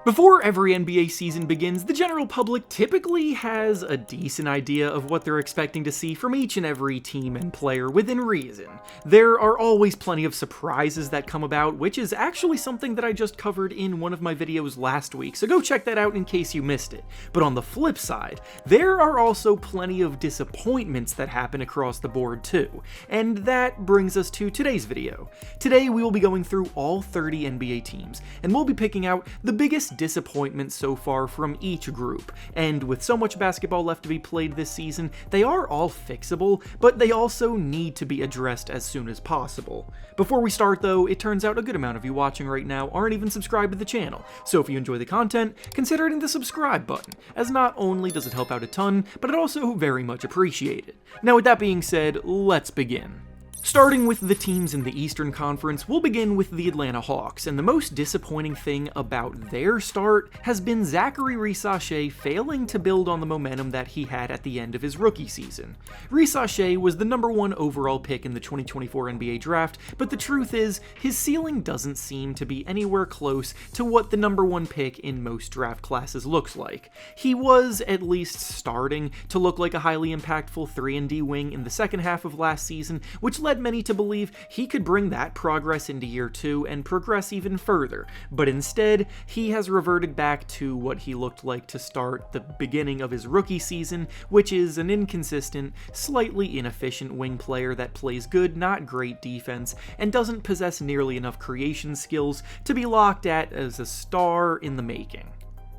Before every NBA season begins, the general public typically has a decent idea of what they're expecting to see from each and every team and player within reason. There are always plenty of surprises that come about, which is actually something that I just covered in one of my videos last week, so go check that out in case you missed it. But on the flip side, there are also plenty of disappointments that happen across the board too, and that brings us to today's video. Today we will be going through all 30 NBA teams, and we'll be picking out the biggest disappointments so far from each group, and with so much basketball left to be played this season, they are all fixable, but they also need to be addressed as soon as possible. Before we start though, it turns out a good amount of you watching right now aren't even subscribed to the channel, so if you enjoy the content, consider hitting the subscribe button, as not only does it help out a ton, but it also very much appreciated. Now with that being said, let's begin. Starting with the teams in the Eastern Conference, we'll begin with the Atlanta Hawks, and the most disappointing thing about their start has been Zachary Reese-Shea failing to build on the momentum that he had at the end of his rookie season. Reese-Shea was the #1 overall pick in the 2024 NBA draft, but the truth is, his ceiling doesn't seem to be anywhere close to what the #1 pick in most draft classes looks like. He was at least starting to look like a highly impactful 3-and-D wing in the second half of last season, which led many to believe he could bring that progress into year 2 and progress even further, but instead, he has reverted back to what he looked like to start the beginning of his rookie season, which is an inconsistent, slightly inefficient wing player that plays good, not great defense, and doesn't possess nearly enough creation skills to be locked at as a star in the making.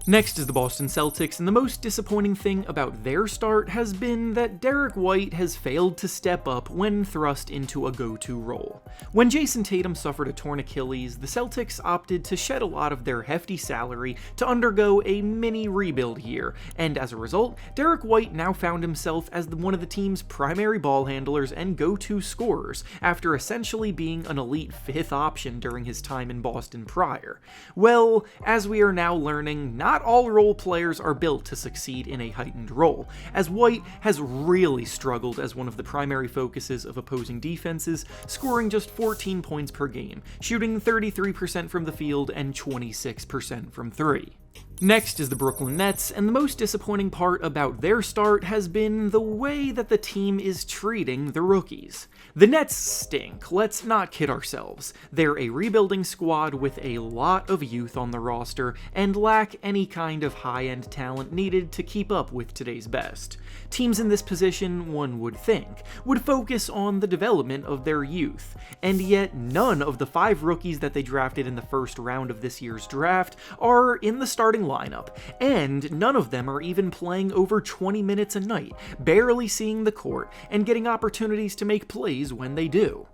Next is the Boston Celtics, and the most disappointing thing about their start has been that Derek White has failed to step up when thrust into a go-to role. When Jason Tatum suffered a torn Achilles, the Celtics opted to shed a lot of their hefty salary to undergo a mini rebuild here, and as a result, Derek White now found himself as one of the team's primary ball handlers and go-to scorers, after essentially being an elite 5th option during his time in Boston prior. Well, as we are now learning, not all role players are built to succeed in a heightened role, as White has really struggled as one of the primary focuses of opposing defenses, scoring just 14 points per game, shooting 33% from the field and 26% from 3. Next is the Brooklyn Nets, and the most disappointing part about their start has been the way that the team is treating the rookies. The Nets stink, let's not kid ourselves. They're a rebuilding squad with a lot of youth on the roster and lack any kind of high-end talent needed to keep up with today's best. Teams in this position, one would think, would focus on the development of their youth, and yet none of the 5 rookies that they drafted in the first round of this year's draft are in the starting lineup, and none of them are even playing over 20 minutes a night, barely seeing the court and getting opportunities to make plays when they do.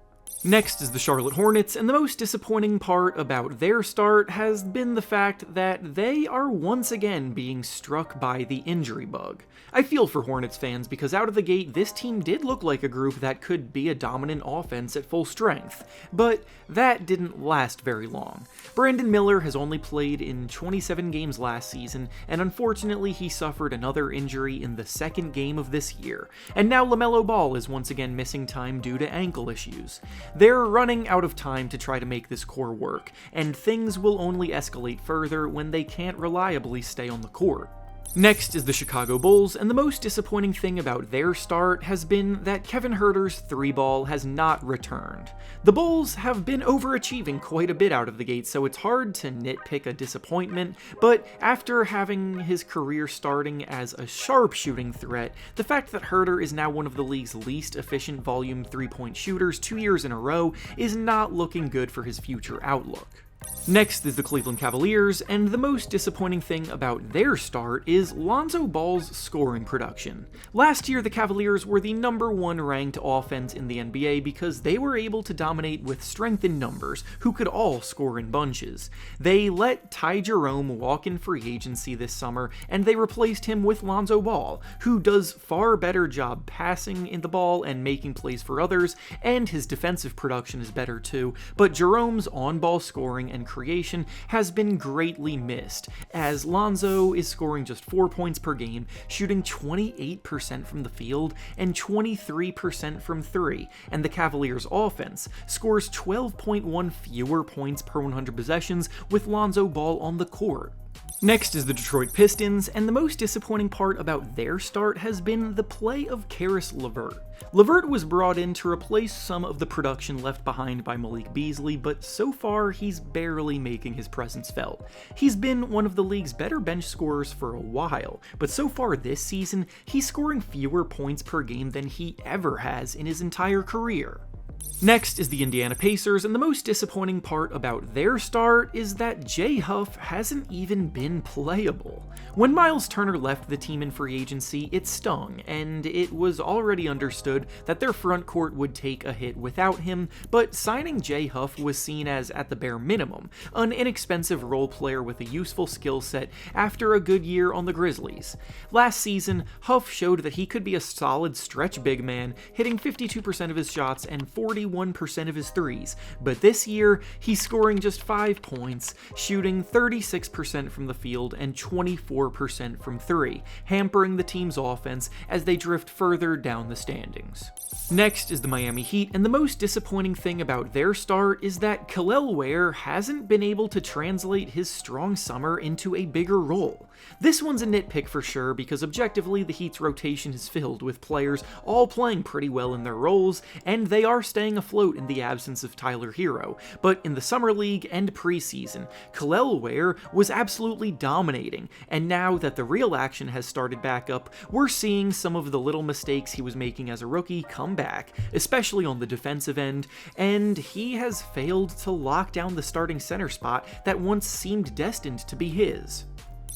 Next is the Charlotte Hornets, and the most disappointing part about their start has been the fact that they are once again being struck by the injury bug. I feel for Hornets fans because out of the gate, this team did look like a group that could be a dominant offense at full strength, but that didn't last very long. Brandon Miller has only played in 27 games last season, and unfortunately he suffered another injury in the second game of this year, and now LaMelo Ball is once again missing time due to ankle issues. They're running out of time to try to make this core work, and things will only escalate further when they can't reliably stay on the court. Next is the Chicago Bulls, and the most disappointing thing about their start has been that Kevin Huerter's 3-ball has not returned. The Bulls have been overachieving quite a bit out of the gate, so it's hard to nitpick a disappointment, but after having his career starting as a sharpshooting threat, the fact that Huerter is now one of the league's least efficient volume 3-point shooters 2 years in a row is not looking good for his future outlook. Next is the Cleveland Cavaliers, and the most disappointing thing about their start is Lonzo Ball's scoring production. Last year, the Cavaliers were the #1 ranked offense in the NBA because they were able to dominate with strength in numbers, who could all score in bunches. They let Ty Jerome walk in free agency this summer, and they replaced him with Lonzo Ball, who does far better job passing in the ball and making plays for others, and his defensive production is better too, but Jerome's on-ball scoring and creation has been greatly missed, as Lonzo is scoring just 4 points per game, shooting 28% from the field and 23% from 3, and the Cavaliers' offense scores 12.1 fewer points per 100 possessions with Lonzo Ball on the court. Next is the Detroit Pistons, and the most disappointing part about their start has been the play of Caris LeVert. LeVert was brought in to replace some of the production left behind by Malik Beasley, but so far he's barely making his presence felt. He's been one of the league's better bench scorers for a while, but so far this season, he's scoring fewer points per game than he ever has in his entire career. Next is the Indiana Pacers, and the most disappointing part about their start is that Jay Huff hasn't even been playable. When Miles Turner left the team in free agency, it stung, and it was already understood that their front court would take a hit without him, but signing Jay Huff was seen as, at the bare minimum, an inexpensive role player with a useful skill set after a good year on the Grizzlies. Last season, Huff showed that he could be a solid stretch big man, hitting 52% of his shots and 41% of his threes, but this year, he's scoring just 5 points, shooting 36% from the field and 24% from 3, hampering the team's offense as they drift further down the standings. Next is the Miami Heat, and the most disappointing thing about their start is that Kel'el Ware hasn't been able to translate his strong summer into a bigger role. This one's a nitpick for sure, because objectively the Heat's rotation is filled with players all playing pretty well in their roles, and they are staying afloat in the absence of Tyler Hero, but in the Summer League and preseason, Kel'el Ware was absolutely dominating, and now that the real action has started back up, we're seeing some of the little mistakes he was making as a rookie come back, especially on the defensive end, and he has failed to lock down the starting center spot that once seemed destined to be his.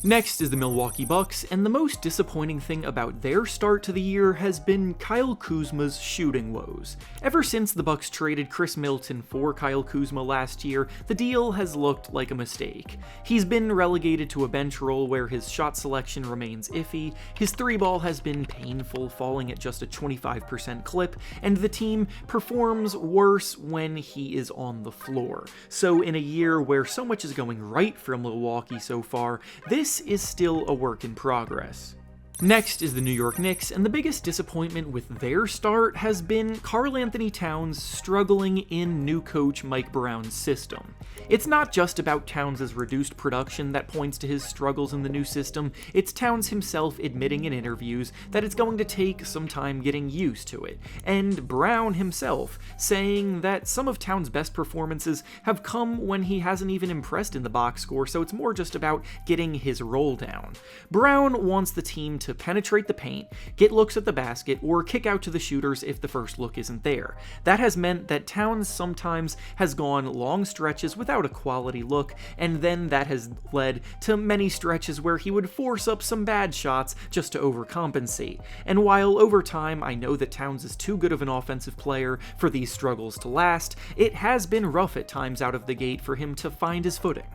Next is the Milwaukee Bucks, and the most disappointing thing about their start to the year has been Kyle Kuzma's shooting woes. Ever since the Bucks traded Chris Middleton for Kyle Kuzma last year, the deal has looked like a mistake. He's been relegated to a bench role where his shot selection remains iffy, his three ball has been painful, falling at just a 25% clip, and the team performs worse when he is on the floor. So in a year where so much is going right for Milwaukee so far, this is still a work in progress. Next is the New York Knicks, and the biggest disappointment with their start has been Karl Anthony Towns struggling in new coach Mike Brown's system. It's not just about Towns' reduced production that points to his struggles in the new system, it's Towns himself admitting in interviews that it's going to take some time getting used to it, and Brown himself saying that some of Towns' best performances have come when he hasn't even impressed in the box score, so it's more just about getting his role down. Brown wants the team to penetrate the paint, get looks at the basket, or kick out to the shooters if the first look isn't there. That has meant that Towns sometimes has gone long stretches without a quality look, and then that has led to many stretches where he would force up some bad shots just to overcompensate. And while over time I know that Towns is too good of an offensive player for these struggles to last, it has been rough at times out of the gate for him to find his footing.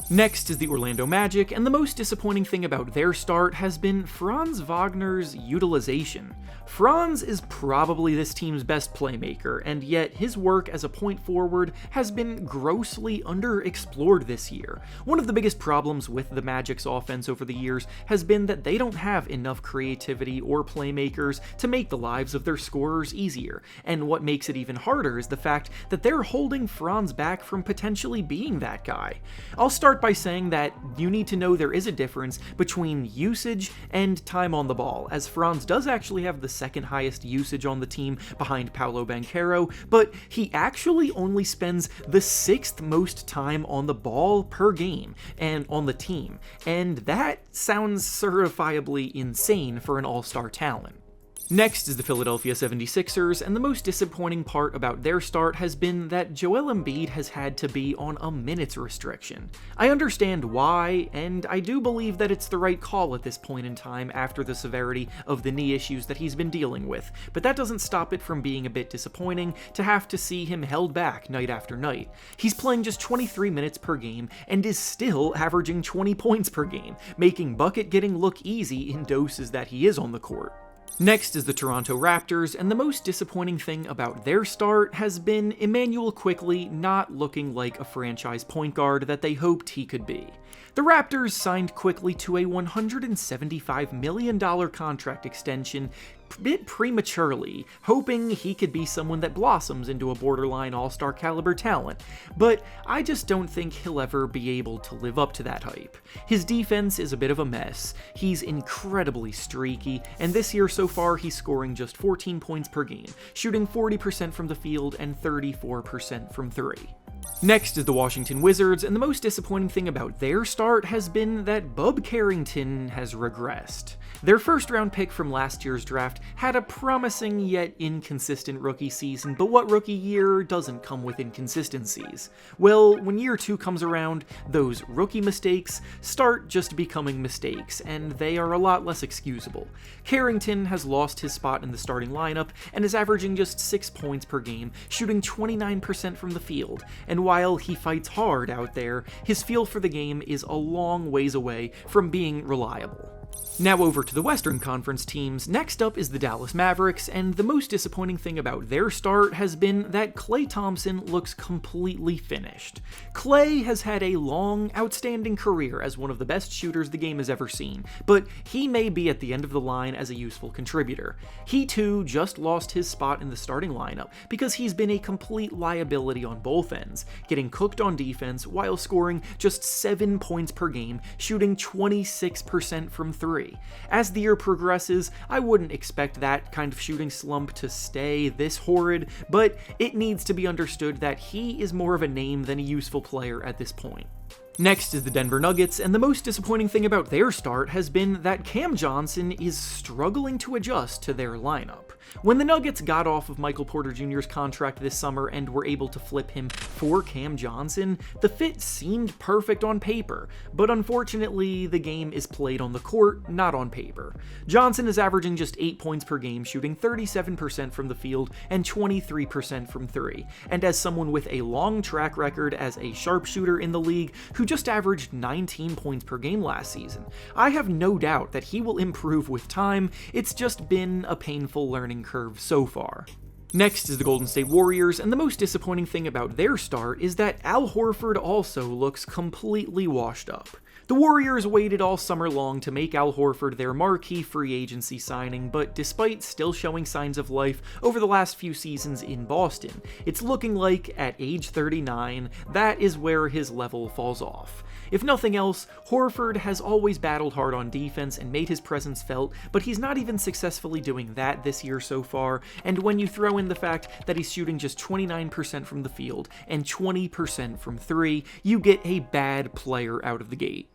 Next is the Orlando Magic, and the most disappointing thing about their start has been Franz Wagner's utilization. Franz is probably this team's best playmaker, and yet his work as a point forward has been grossly underexplored this year. One of the biggest problems with the Magic's offense over the years has been that they don't have enough creativity or playmakers to make the lives of their scorers easier, and what makes it even harder is the fact that they're holding Franz back from potentially being that guy. I'll start by saying that you need to know there is a difference between usage and time on the ball, as Franz does actually have the second highest usage on the team behind Paolo Banchero, but he actually only spends the 6th most time on the ball per game and on the team, and that sounds certifiably insane for an all-star talent. Next is the Philadelphia 76ers, and the most disappointing part about their start has been that Joel Embiid has had to be on a minutes restriction. I understand why, and I do believe that it's the right call at this point in time after the severity of the knee issues that he's been dealing with, but that doesn't stop it from being a bit disappointing to have to see him held back night after night. He's playing just 23 minutes per game and is still averaging 20 points per game, making bucket getting look easy in doses that he is on the court. Next is the Toronto Raptors, and the most disappointing thing about their start has been Immanuel Quickley not looking like a franchise point guard that they hoped he could be. The Raptors signed Quickley to a $175 million contract extension bit prematurely, hoping he could be someone that blossoms into a borderline all-star caliber talent, but I just don't think he'll ever be able to live up to that hype. His defense is a bit of a mess, he's incredibly streaky, and this year so far he's scoring just 14 points per game, shooting 40% from the field and 34% from three. Next is the Washington Wizards, and the most disappointing thing about their start has been that Bub Carrington has regressed. Their first-round pick from last year's draft had a promising yet inconsistent rookie season, but what rookie year doesn't come with inconsistencies? Well, when year 2 comes around, those rookie mistakes start just becoming mistakes, and they are a lot less excusable. Carrington has lost his spot in the starting lineup and is averaging just 6 points per game, shooting 29% from the field, and while he fights hard out there, his feel for the game is a long ways away from being reliable. Now over to the Western Conference teams. Next up is the Dallas Mavericks, and the most disappointing thing about their start has been that Klay Thompson looks completely finished. Klay has had a long, outstanding career as one of the best shooters the game has ever seen, but he may be at the end of the line as a useful contributor. He too just lost his spot in the starting lineup because he's been a complete liability on both ends, getting cooked on defense while scoring just 7 points per game, shooting 26% from three. As the year progresses, I wouldn't expect that kind of shooting slump to stay this horrid, but it needs to be understood that he is more of a name than a useful player at this point. Next is the Denver Nuggets, and the most disappointing thing about their start has been that Cam Johnson is struggling to adjust to their lineup. When the Nuggets got off of Michael Porter Jr.'s contract this summer and were able to flip him for Cam Johnson, the fit seemed perfect on paper, but unfortunately the game is played on the court, not on paper. Johnson is averaging just 8 points per game, shooting 37% from the field and 23% from three, and as someone with a long track record as a sharpshooter in the league who just averaged 19 points per game last season, I have no doubt that he will improve with time. It's just been a painful learning curve so far. Next is the Golden State Warriors, and the most disappointing thing about their start is that Al Horford also looks completely washed up. The Warriors waited all summer long to make Al Horford their marquee free agency signing, but despite still showing signs of life over the last few seasons in Boston, it's looking like, at age 39, that is where his level falls off. If nothing else, Horford has always battled hard on defense and made his presence felt, but he's not even successfully doing that this year so far, and when you throw in the fact that he's shooting just 29% from the field and 20% from three, you get a bad player out of the gate.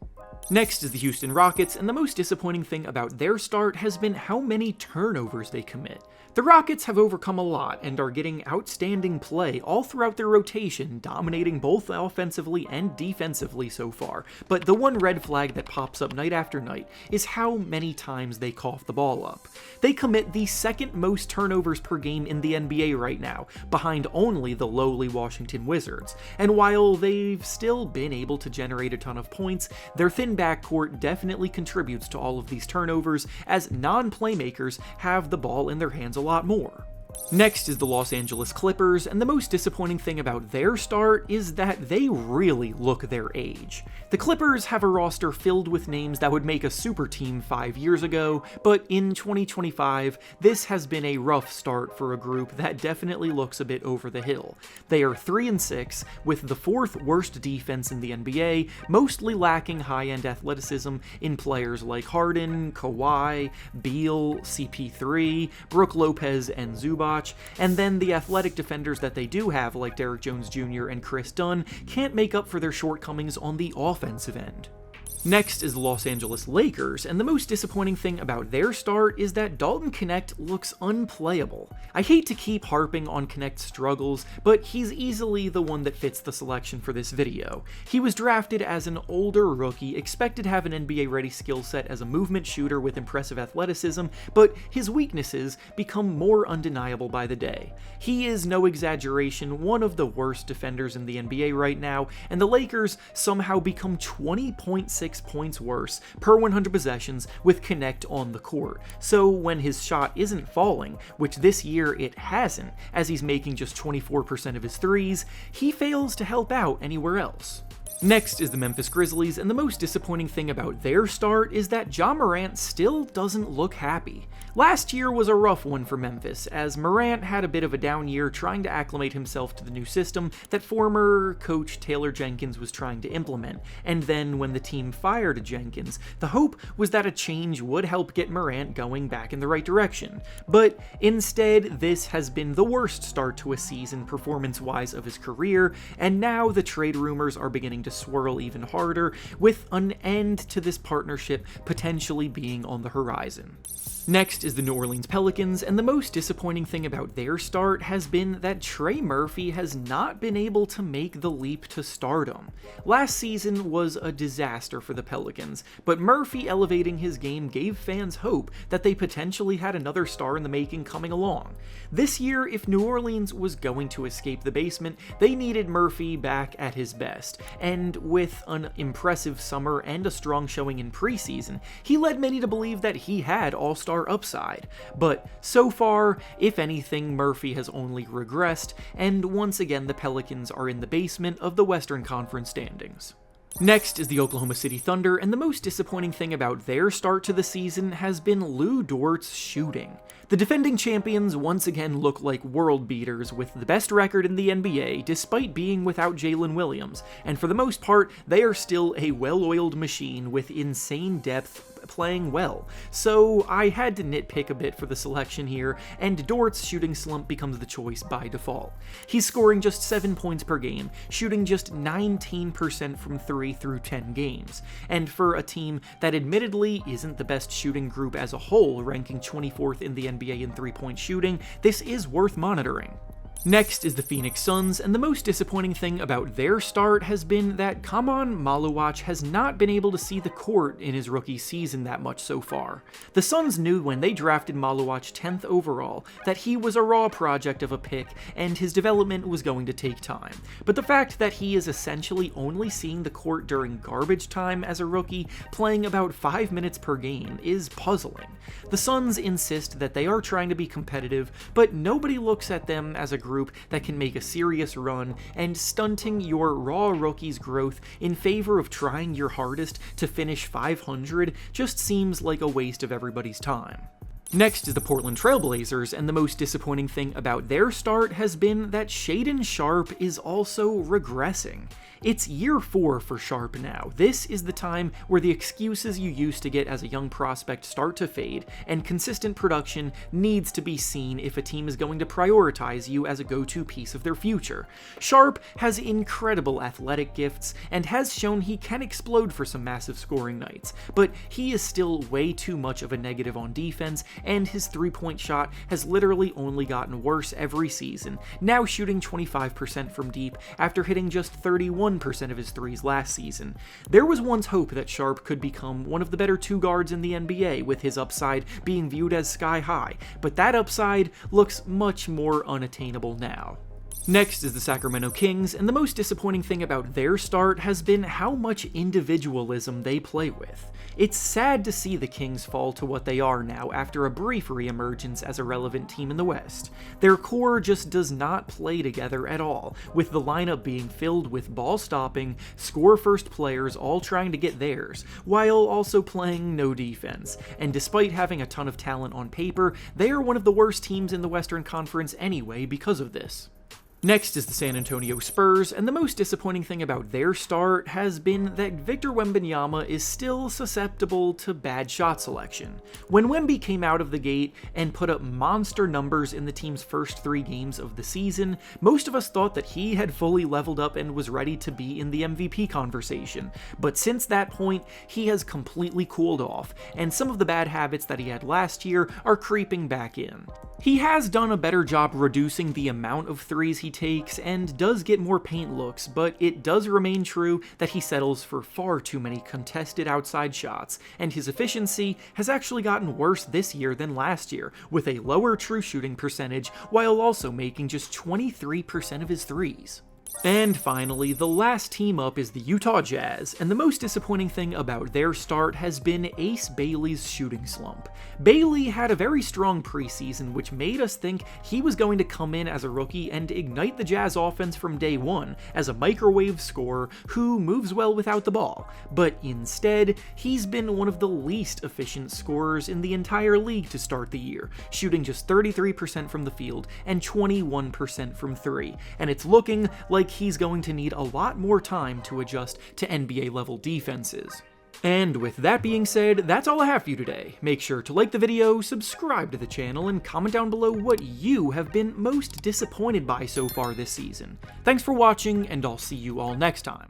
Next is the Houston Rockets, and the most disappointing thing about their start has been how many turnovers they commit. The Rockets have overcome a lot and are getting outstanding play all throughout their rotation, dominating both offensively and defensively so far, but the one red flag that pops up night after night is how many times they cough the ball up. They commit the second most turnovers per game in the NBA right now, behind only the lowly Washington Wizards, and while they've still been able to generate a ton of points, their thin backcourt definitely contributes to all of these turnovers, as non-playmakers have the ball in their hands a lot more. Next is the Los Angeles Clippers, and the most disappointing thing about their start is that they really look their age. The Clippers have a roster filled with names that would make a super team 5 years ago, but in 2025, this has been a rough start for a group that definitely looks a bit over the hill. They are 3-6, with the 4th worst defense in the NBA, mostly lacking high-end athleticism in players like Harden, Kawhi, Beal, CP3, Brook Lopez, and Zubac, and then the athletic defenders that they do have, like Derrick Jones Jr. and Chris Dunn, can't make up for their shortcomings on the offensive end. Next is the Los Angeles Lakers, and the most disappointing thing about their start is that Dalton Knecht looks unplayable. I hate to keep harping on Knecht's struggles, but he's easily the one that fits the selection for this video. He was drafted as an older rookie, expected to have an NBA-ready skill set as a movement shooter with impressive athleticism, but his weaknesses become more undeniable by the day. He is, no exaggeration, one of the worst defenders in the NBA right now, and the Lakers somehow become 20.6 points worse per 100 possessions with Knecht on the court. So when his shot isn't falling, which this year it hasn't, as he's making just 24% of his threes, he fails to help out anywhere else. Next is the Memphis Grizzlies, and the most disappointing thing about their start is that Ja Morant still doesn't look happy. Last year was a rough one for Memphis, as Morant had a bit of a down year trying to acclimate himself to the new system that former coach Taylor Jenkins was trying to implement, and then when the team fired Jenkins, the hope was that a change would help get Morant going back in the right direction. But instead, this has been the worst start to a season performance-wise of his career, and now the trade rumors are beginning to swirl even harder, with an end to this partnership potentially being on the horizon. Next is the New Orleans Pelicans, and the most disappointing thing about their start has been that Trey Murphy has not been able to make the leap to stardom. Last season was a disaster for the Pelicans, but Murphy elevating his game gave fans hope that they potentially had another star in the making coming along. This year, if New Orleans was going to escape the basement, they needed Murphy back at his best, and with an impressive summer and a strong showing in preseason, he led many to believe that he had all-star upside. But so far, if anything, Murphy has only regressed, and once again the Pelicans are in the basement of the Western Conference standings. Next is the Oklahoma City Thunder, and the most disappointing thing about their start to the season has been Lou Dort's shooting. The defending champions once again look like world beaters with the best record in the NBA despite being without Jalen Williams, and for the most part, they are still a well-oiled machine with insane depth playing well. So I had to nitpick a bit for the selection here, and Dort's shooting slump becomes the choice by default. He's scoring just 7 points per game, shooting just 19% from 3 through 10 games, and for a team that admittedly isn't the best shooting group as a whole, ranking 24th in the NBA in three-point shooting, this is worth monitoring. Next is the Phoenix Suns, and the most disappointing thing about their start has been that Kamon Maluach has not been able to see the court in his rookie season that much so far. The Suns knew when they drafted Maluach 10th overall that he was a raw project of a pick and his development was going to take time. But the fact that he is essentially only seeing the court during garbage time as a rookie, playing about 5 minutes per game, is puzzling. The Suns insist that they are trying to be competitive, but nobody looks at them as a group that can make a serious run, and stunting your raw rookie's growth in favor of trying your hardest to finish 500 just seems like a waste of everybody's time. Next is the Portland Trailblazers, and the most disappointing thing about their start has been that Shaedon Sharpe is also regressing. It's year 4 for Sharpe now. This is the time where the excuses you used to get as a young prospect start to fade, and consistent production needs to be seen if a team is going to prioritize you as a go-to piece of their future. Sharpe has incredible athletic gifts, and has shown he can explode for some massive scoring nights, but he is still way too much of a negative on defense, and his three-point shot has literally only gotten worse every season, now shooting 25% from deep after hitting just 31% of his threes last season. There was once hope that Sharpe could become one of the better two guards in the NBA, with his upside being viewed as sky high, but that upside looks much more unattainable now. Next is the Sacramento Kings, and the most disappointing thing about their start has been how much individualism they play with. It's sad to see the Kings fall to what they are now after a brief re-emergence as a relevant team in the West. Their core just does not play together at all, with the lineup being filled with ball-stopping, score-first players all trying to get theirs, while also playing no defense. And despite having a ton of talent on paper, they are one of the worst teams in the Western Conference anyway because of this. Next is the San Antonio Spurs, and the most disappointing thing about their start has been that Victor Wembanyama is still susceptible to bad shot selection. When Wemby came out of the gate and put up monster numbers in the team's first 3 games of the season, most of us thought that he had fully leveled up and was ready to be in the MVP conversation. But since that point, he has completely cooled off, and some of the bad habits that he had last year are creeping back in. He has done a better job reducing the amount of threes he takes and does get more paint looks, but it does remain true that he settles for far too many contested outside shots, and his efficiency has actually gotten worse this year than last year, with a lower true shooting percentage while also making just 23% of his threes. And finally, the last team up is the Utah Jazz, and the most disappointing thing about their start has been Ace Bailey's shooting slump. Bailey had a very strong preseason, which made us think he was going to come in as a rookie and ignite the Jazz offense from day one as a microwave scorer who moves well without the ball. But instead, he's been one of the least efficient scorers in the entire league to start the year, shooting just 33% from the field and 21% from three, and it's looking like he's going to need a lot more time to adjust to NBA level defenses. And with that being said, that's all I have for you today. Make sure to like the video, subscribe to the channel, and comment down below what you have been most disappointed by so far this season. Thanks for watching, and I'll see you all next time.